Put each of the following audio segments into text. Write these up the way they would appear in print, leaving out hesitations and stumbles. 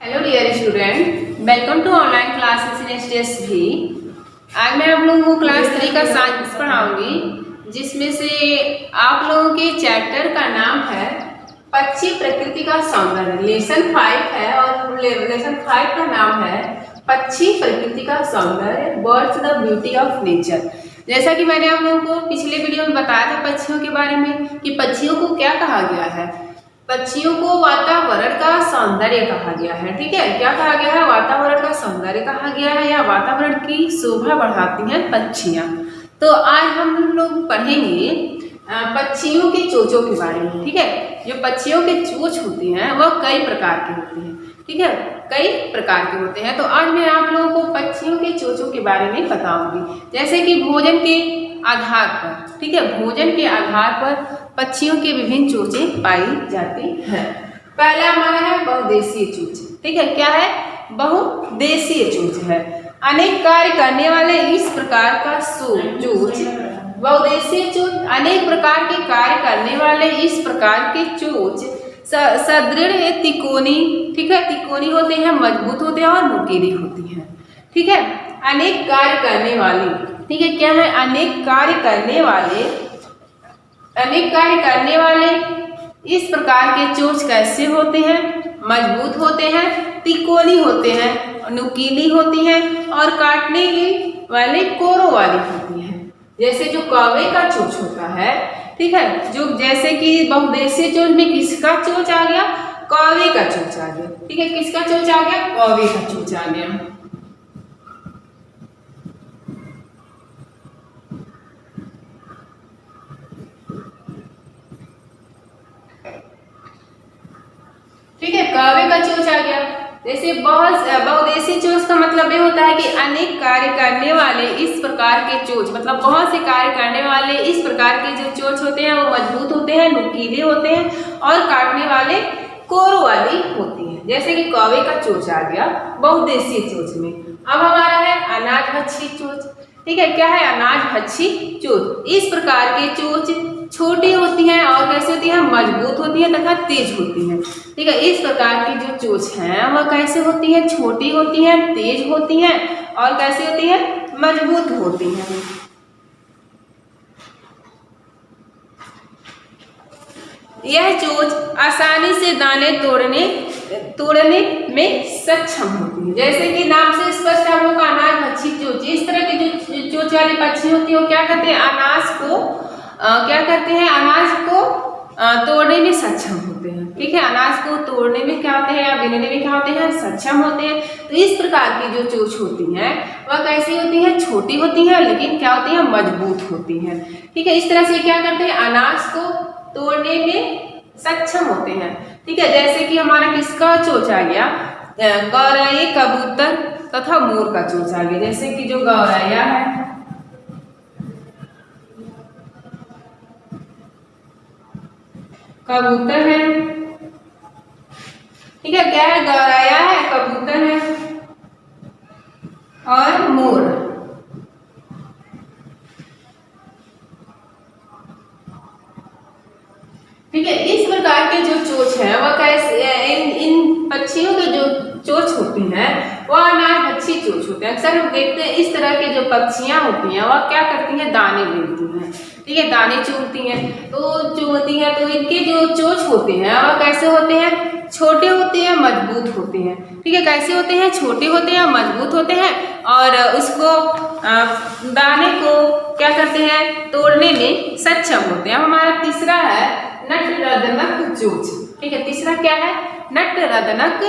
Hello dear student, welcome to online classes in HDS भी। आज मैं आप लोगों को क्लास 3 का साइंस पढ़ाऊंगी, जिसमें से आप लोगों के चैप्टर का नाम है पक्षी प्रकृति का सौंदर्य। लेसन 5 है और लेसन 5 का नाम है पक्षी प्रकृति का सौंदर्य, birds the beauty of nature. जैसा कि मैंने आप लोगों को पिछले वीडियो में बताया था पक्षियों के बारे में कि पक्षियों को क्या कहा गया है। पक्षियों को वातावरण का सौंदर्य कहा गया है। ठीक है, क्या कहा गया है? वातावरण का सौंदर्य कहा गया है, या वातावरण की शोभा बढ़ाती हैं पक्षियां। तो आज हम लोग पढ़ेंगे पक्षियों के चोंचों के बारे में। ठीक है, जो पक्षियों के चोंच होती हैं वह कई प्रकार की होती हैं। ठीक है, कई प्रकार के होते हैं। तो आज मैं आप लोगों को पक्षियों के चोंचों के बारे में बताऊंगी। जैसे कि भोजन के आधार पर, ठीक है, भोजन के आधार पर पक्षियों के विभिन्न चोंचें पाई जाती हैं। पहला हमारा है बहुदेशीय चोंच। ठीक है, क्या है? बहुदेशीय चोंच है। अनेक कार्य करने वाले इस प्रकार का चोंच, बहुदेशीय चोंच अनेक प्रकार के कार्य करने वाले इस प्रकार के चोंच सदृढ़ तिकोनी, ठीक है, तिकोनी होते हैं, मजबूत होते हैं और नुकीली होती हैं। ठीक है, अनेक कार्य करने वाले, ठीक है, क्या है? अनेक कार्य करने वाले इस प्रकार के चोंच कैसे होते हैं? मजबूत होते हैं, तिकोनी होते हैं, नुकीली होती हैं और काटने वाले कोरों वाली होती हैं। जैसे जो कौवे का चोंच होता है, ठीक है, जो जैसे कि बहुदेशीय चोंच में किसका चोंच आ गया? कौवे का चोंच आ गया। ठीक है, किसका चोंच आ गया? कौवे का चोंच आ गया। ठीक है, कौवे का चोंच आ गया। जैसे बहुदेशीय चोंच का मतलब ये होता है कि अनेक कार्य करने वाले इस प्रकार के चोंच, मतलब बहुत से कार्य करने वाले इस प्रकार के जो चोंच होते हैं वो मजबूत होते हैं, नुकीले होते हैं और काटने वाले कोरों वाली होती हैं। जैसे कि कौवे का चोंच आ गया बहुदेशीय चोंच में। अब हमारा है अनाजभक्षी चोंच। ठीक है, क्या है? अनाजभक्षी चोंच। इस प्रकार के चोंच छोटी होती हैं और कैसे होती है? मजबूत होती है तथा तेज होती है। ठीक है, इस प्रकार की जो चोंच हैं वह कैसे होती है? छोटी होती हैं, तेज होती हैं और कैसे होती है? मजबूत होती हैं। यह चोंच आसानी से दाने तोड़ने में सक्षम होती है। जैसे कि नाम से स्पष्ट है, हम लोग अनाजभक्षी चोंच। इस तरह की जो चोंच वाली पक्षी होती है वो क्या करते हैं? अनाज को तोड़ने में सक्षम होते हैं। ठीक है, अनाज को तोड़ने में क्या होते हैं या बीनने में क्या होते हैं? सक्षम होते हैं। तो इस प्रकार की जो चोंच होती हैं वह कैसी होती हैं? छोटी होती हैं, लेकिन क्या होती हैं? मजबूत होती हैं। ठीक है, इस तरह से क्या करते हैं? अनाज को तोड़ने में सक्षम होते हैं। ठीक है, जैसे कि हमारा किसका चोंच आ गया? गौरैया, कबूतर तथा मोर का चोंच आ गया। जैसे कि जो गौरैया है, कबूतर है, ठीक है, क्या है? गौरैया है, कबूतर है और मोर। ठीक है, इस प्रकार के जो चोंच है वह कैसे, इन पक्षियों के जो चोंच होती हैं वह अनाजभक्षी चोंच होते हैं। अक्सर हम देखते हैं इस तरह के जो पक्षियां होती हैं वह क्या करती हैं? दाने लेती हैं। ठीक है, दाने चुगती हैं। तो इनके जो चोंच होते हैं वह कैसे होते हैं? छोटे होते हैं, मजबूत होते हैं। ठीक है, कैसे होते हैं? छोटे होते हैं, मजबूत होते हैं और उसको दाने को क्या करते हैं? तोड़ने में सक्षम होते हैं। हमारा तीसरा है नटरदनक चोंच। ठीक है, तीसरा क्या है? नटरदनक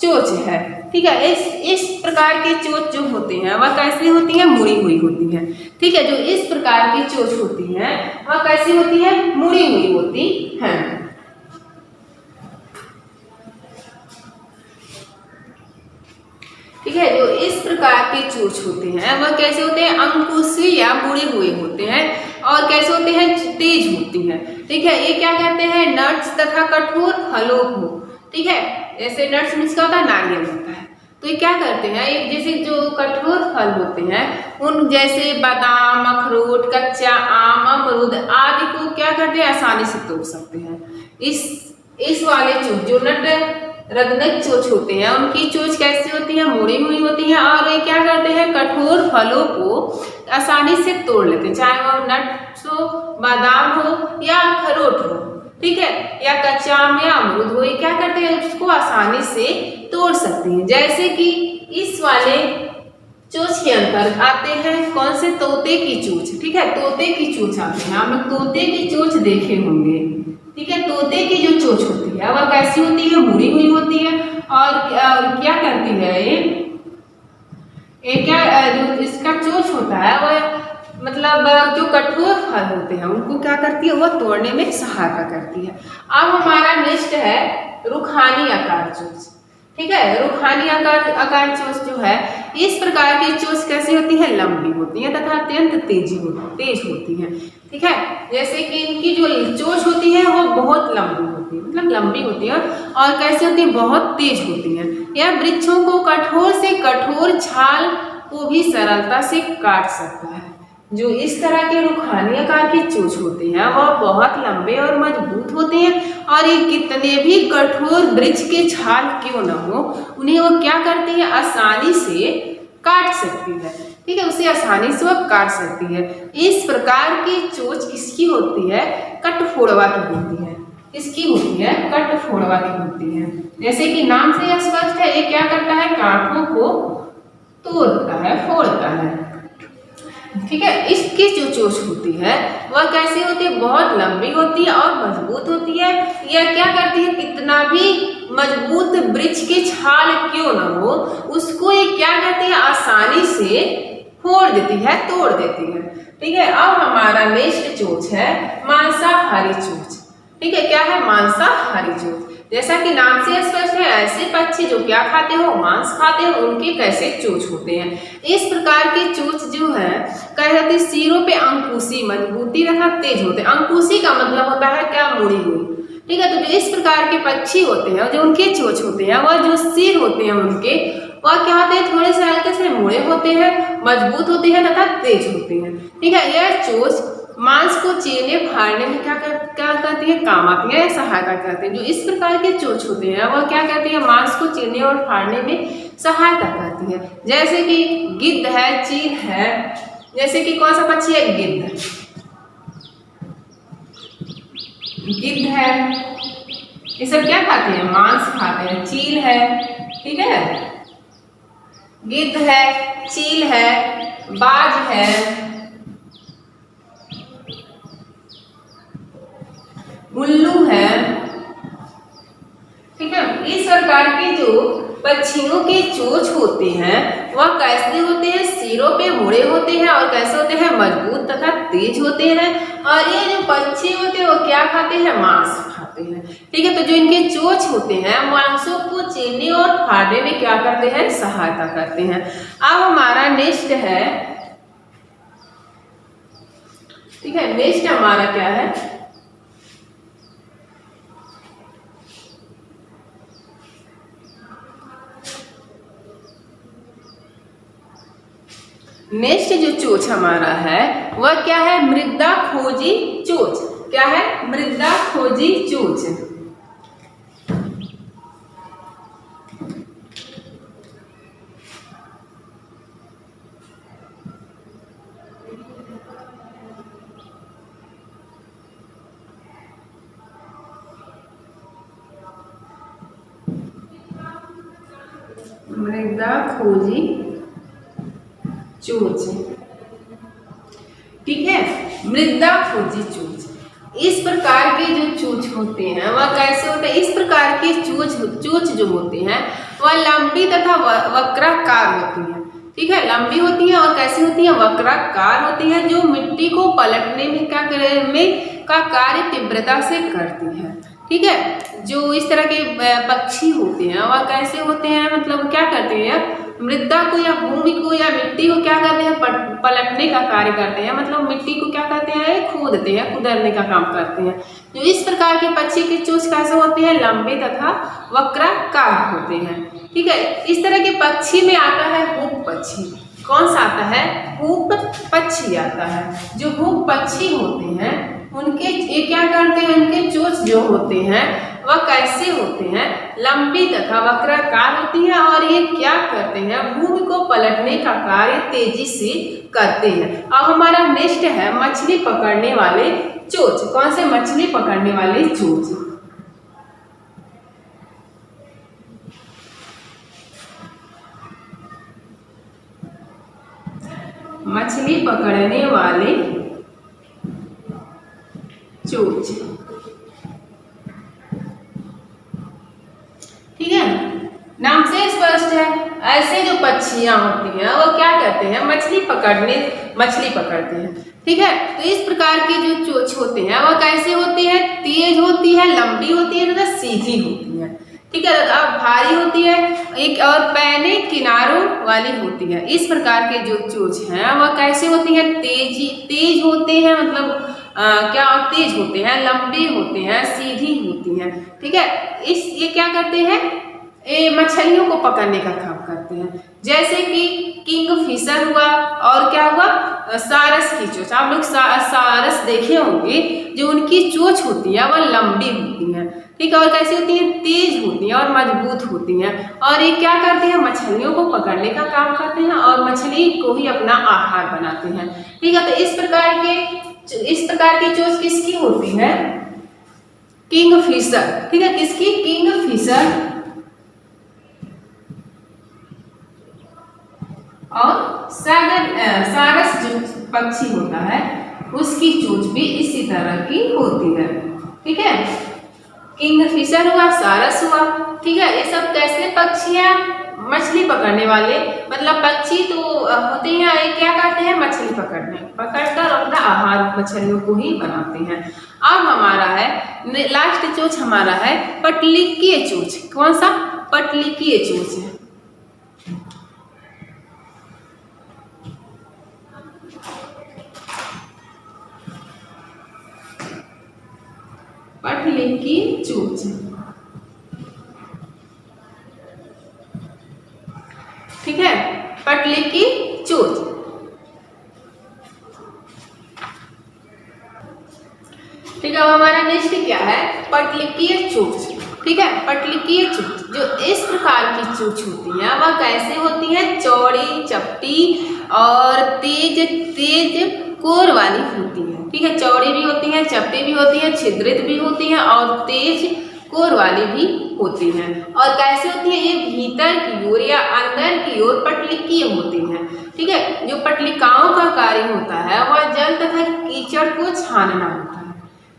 चोंच है। ठीक है, इस प्रकार के चोंच जो होते हैं वह कैसी होती है? मुड़ी हुई होती है। ठीक है, जो इस प्रकार की चोंच होती है वह कैसी होती है? मुड़ी हुई होती है। ठीक है, जो इस प्रकार के चोंच होते हैं वह कैसे होते हैं? अंकुशी या मुड़े हुए होते हैं और कैसे होते हैं? तेज होती हैं। ठीक है, ये क्या कहते हैं? नट्स तथा कठोर फलों को, ठीक है, जैसे नट्स मीन्स क्या होता है? नारियल होता है। तो ये क्या करते हैं? एक जैसे जो कठोर फल होते हैं उन जैसे बादाम, अखरोट, कच्चा आम, अमरूद आदि को क्या करते हैं? आसानी से तोड़ सकते हैं। इस वाले जो नट रत्नक चोंच होते हैं, उनकी चोंच कैसी होती है, मुड़ी हुई होती है और ये क्या करते हैं, कठोर फलों को आसानी से तोड़ लेते हैं, चाहे वो नट्स हो, बादाम हो या अखरोट हो, ठीक है, या कच्चा आम या अमरूद हो, ये क्या करते हैं, उसको आसानी से तोड़ सकते हैं। जैसे कि इस वाले चोंच के अंदर आते हैं कौन से, तोते की चोंच, ठीक है, तोते की चोंच आते हैं, आप लोग तोते की चोंच देखे होंगे, ठीक है। तोते की जो चोंच होती है वह कैसी होती है, मुड़ी हुई होती है और क्या करती है ये क्या जो इसका चोंच होता है वह मतलब जो कठोर फल होते हैं उनको क्या करती है, वह तोड़ने में सहायता करती है। अब हमारा नेक्स्ट है रुखानी आकार चोंच, ठीक है। रुखानी आकार चोंच जो है, इस प्रकार की चोंच कैसी होती है, लंबी होती है तथा अत्यंत तेज होती है, ठीक है। जैसे कि इनकी जो चोंच होती है वो बहुत लंबी होती है, मतलब लंबी होती है और कैसी होती है, बहुत तेज होती है। यह वृक्षों को कठोर से कठोर छाल को भी सरलता से काट सकता है। जो इस तरह के रुखानी आकार की चोंच होते हैं वह बहुत लंबे और मजबूत होते हैं और ये कितने भी कठोर वृक्ष के छाल क्यों न हो, उन्हें वो क्या करती है, आसानी से काट सकती है, ठीक है, उसे आसानी से वह काट सकती है। इस प्रकार की चोंच किसकी होती है, कठफोड़वा की होती है, किसकी होती है, कठफोड़वा की होती है। जैसे कि नाम से यह स्पष्ट है, ये क्या करता है, कांटों को तोड़ता है, फोड़ता है, ठीक है। इसकी जो चोंच होती है वह कैसी होती है, बहुत लंबी होती है और मजबूत होती है। यह क्या करती है, कितना भी मजबूत वृक्ष की छाल क्यों न हो उसको ये क्या करती है, आसानी से फोड़ देती है, तोड़ देती है, ठीक है। अब हमारा नेक्स्ट चोंच है मांसाहारी चोंच, ठीक है। क्या है, मांसाहारी चोंच। जैसा कि नाम से स्पष्ट है, ऐसे पक्षी जो क्या खाते हो, मांस खाते हो, उनके कैसे चोंच होते हैं। इस प्रकार की चोंच जो है कहते सिरों पे अंकुशी, मजबूती तथा तेज होते हैं। अंकुशी का मतलब होता है क्या, मुड़ी हुई, ठीक है। तो जो इस प्रकार के पक्षी होते हैं जो उनके चोंच होते हैं, वह जो सिर होते हैं उनके, वह क्या होते हैं, थोड़े से हल्के से मुड़े होते हैं, मजबूत होते हैं तथा तेज होते हैं, ठीक है। यह चोंच मांस को चीरने फाड़ने में क्या करती है, काम आती है, सहायता करती है। जो इस प्रकार के चोंच होते हैं वह क्या करती है, मांस को चीरने और फाड़ने में सहायता करती है। जैसे कि गिद्ध है, चील है, जैसे कि कौन सा पक्षी है, गिद्ध, गिद्ध है, ये सब क्या खाते हैं, मांस खाते हैं। चील है, ठीक है, गिद्ध है, चील है, बाज है, उल्लू है, ठीक है। इस प्रकार के जो पक्षियों के चोंच होते हैं वह कैसे होते हैं, सिरों पे मुड़े होते हैं और कैसे होते हैं, मजबूत तथा तेज होते हैं। और ये जो पक्षी होते हैं वो क्या खाते हैं, मांस खाते हैं, ठीक है। तो जो इनके चोंच होते हैं मांसों को चीरने और फाड़ने में क्या करते हैं, सहायता करते हैं। अब हमारा नेक्स्ट है, ठीक है, नेक्स्ट हमारा क्या है, नेक्स्ट जो चोंच हमारा है वह क्या है, मृदा खोजी चोंच। क्या है, मृदा खोजी चोंच। मृदा खोजी चोंच, ठीक है, मृदा खोजी चोंच। इस प्रकार के जो चोंच होते हैं वह कैसे होते हैं, इस प्रकार के चोंच जो होते हैं वह लंबी तथा वक्राकार होती है, ठीक है, लंबी होती है और कैसी होती है, वक्राकार होती है, जो मिट्टी को पलटने में का कार्य तीव्रता से करती है, ठीक है। जो इस तरह के पक्षी होते हैं वह कैसे होते हैं, मतलब क्या करते हैं, मृदा को या भूमि को या मिट्टी को क्या करते हैं, पलटने का कार्य करते हैं, मतलब मिट्टी को क्या करते हैं, खोदते हैं, कुदरने का काम करते हैं। जो इस प्रकार के पक्षी के चोंच कैसे होते हैं, लंबे तथा वक्राकार होते हैं, ठीक है। इस तरह के पक्षी में आता है हुक पक्षी। कौन सा आता है, हुक पक्षी आता है। जो हुक पक्षी होते हैं उनके ये क्या करते हैं, उनके चोंच जो होते हैं वह कैसे होते हैं? लंबी तथा वक्राकार होती है और ये क्या करते हैं? भूमि को पलटने का कार्य तेजी से करते हैं। अब हमारा नेक्स्ट है मछली पकड़ने वाले चोंच। कौन से? मछली पकड़ने वाले चोंच। मछली पकड़ने वाले चोंच, ठीक है, नाम से स्पष्ट है। ऐसे जो पक्षियां होती हैं वो क्या करते हैं? मछली पकड़ते हैं, ठीक है। तो इस प्रकार की जो चोंच होते हैं वह कैसे होती है? तेज होती है, लंबी होती है तथा सीधी होती है, ठीक है। अब भारी होती है, एक और पैने किनारों वाली होती है। इस प्रकार के जो चोंच हैं वह कैसे होती है? तेज होते हैं, मतलब क्या तेज होते हैं, लंबे होते हैं, सीधी होती हैं, ठीक है। ये क्या करते हैं? ये मछलियों को पकड़ने का काम करते हैं। जैसे कि किंगफिशर हुआ और क्या हुआ? सारस की चोंच। आप लोग सारस देखे होंगे, जो उनकी चोंच होती है वह लंबी होती है, ठीक है, और कैसी होती है? तेज होती है और मजबूत होती हैं। और ये क्या करते हैं? मछलियों को पकड़ने का काम करते हैं और मछली को ही अपना आहार बनाते हैं, ठीक है। तो इस प्रकार की चोंच किसकी होती है? किंगफिशर, ठीक है। किसकी? किंगफिशर और सारस जो पक्षी होता है उसकी चोंच भी इसी तरह की होती है, ठीक है। किंगफिशर हुआ, सारस हुआ, ठीक है। ये सब कैसे पक्षी हैं? मछली पकड़ने वाले, मतलब पक्षी तो होते हैं, ये क्या करते हैं? मछली पकड़कर अपना आहार मछलियों को ही बनाते हैं। अब हमारा है लास्ट चोंच, हमारा है पटलिकीय चोंच। कौन सा? पटलिकीय चोंच है। पटलिकीय चोंच, ठीक है, पटलिकीय चोंच, ठीक है। अब हमारा नेक्स्ट क्या है? पटलिकीय चोंच, ठीक है। पटलिकीय चोंच जो इस प्रकार की चोंच होती है वह कैसे होती है? चौड़ी, चपटी और तेज कोर वाली होती है, ठीक है। चौड़ी भी होती है, चपटी भी होती है, छिद्रित भी होती है और तेज कोर वाली भी होती हैं। और कैसे होती है? ये भीतर की ओर या अंदर की ओर पटलिकीय होती हैं, ठीक है। जो पटलिकाओं का कार्य होता है वह जल तथा कीचड़ को छानना होता है,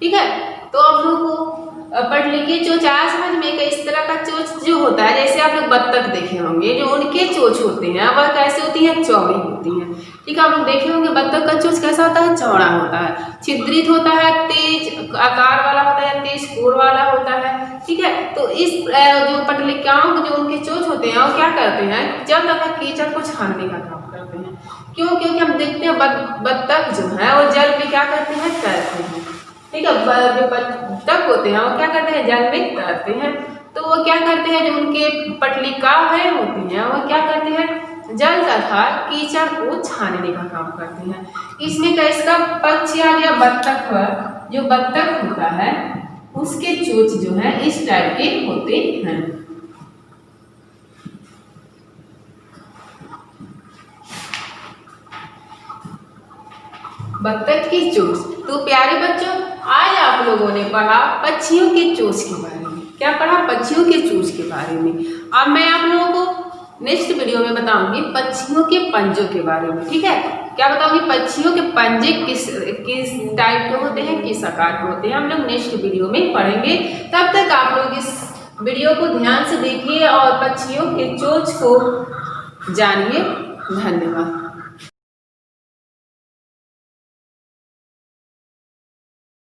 ठीक है। तो आप लोगों को पटलिकीय चोंच आया समझ में? कि इस तरह का चोंच जो होता है, जैसे आप लोग बत्तख देखे होंगे, जो उनके चोंच होते हैं वह कैसे होती है? चौड़ी होती है, ठीक है। आप लोग देखे होंगे बत्तख का चोंच कैसा होता है? चौड़ा होता है, छिद्रित होता है, तेज आकार वाला होता है, तेज कोर वाला होता है, ठीक है। तो इस जो पटलिकाओं के जो उनके चोंच होते हैं वो क्या करते हैं? जल तथा कीचड़ को छानने का काम करते हैं। क्यों? क्योंकि हम देखते हैं बत्तख जो है वो जल में क्या करते हैं? तैरते हैं, ठीक है। जो बत्तख होते हैं वो क्या करते हैं? जल में तैरते हैं। तो वो क्या करते हैं? जो उनके पटलिकाएं होती हैं वो क्या करते हैं? जल तथा कीचड़ को छानने का काम करते हैं। इसमें का इसका पक्ष आ गया बत्तख। जो बत्तख होता है उसके चोंच जो है इस टाइप के होते हैं। बत्तख की चोंच। तो प्यारे बच्चों, आज आप लोगों ने पढ़ा पक्षियों के चोंच के बारे में। क्या पढ़ा? पक्षियों के चोंच के बारे में। अब मैं आप लोगों को नेक्स्ट वीडियो में बताऊंगी पक्षियों के पंजों के बारे में, ठीक है। क्या बताऊंगी? पक्षियों के पंजे किस टाइप के होते हैं, किस आकार के होते हैं, हम लोग नेक्स्ट वीडियो में पढ़ेंगे। तब तक आप लोग इस वीडियो को ध्यान से देखिए और पक्षियों के चोंच को जानिए। धन्यवाद।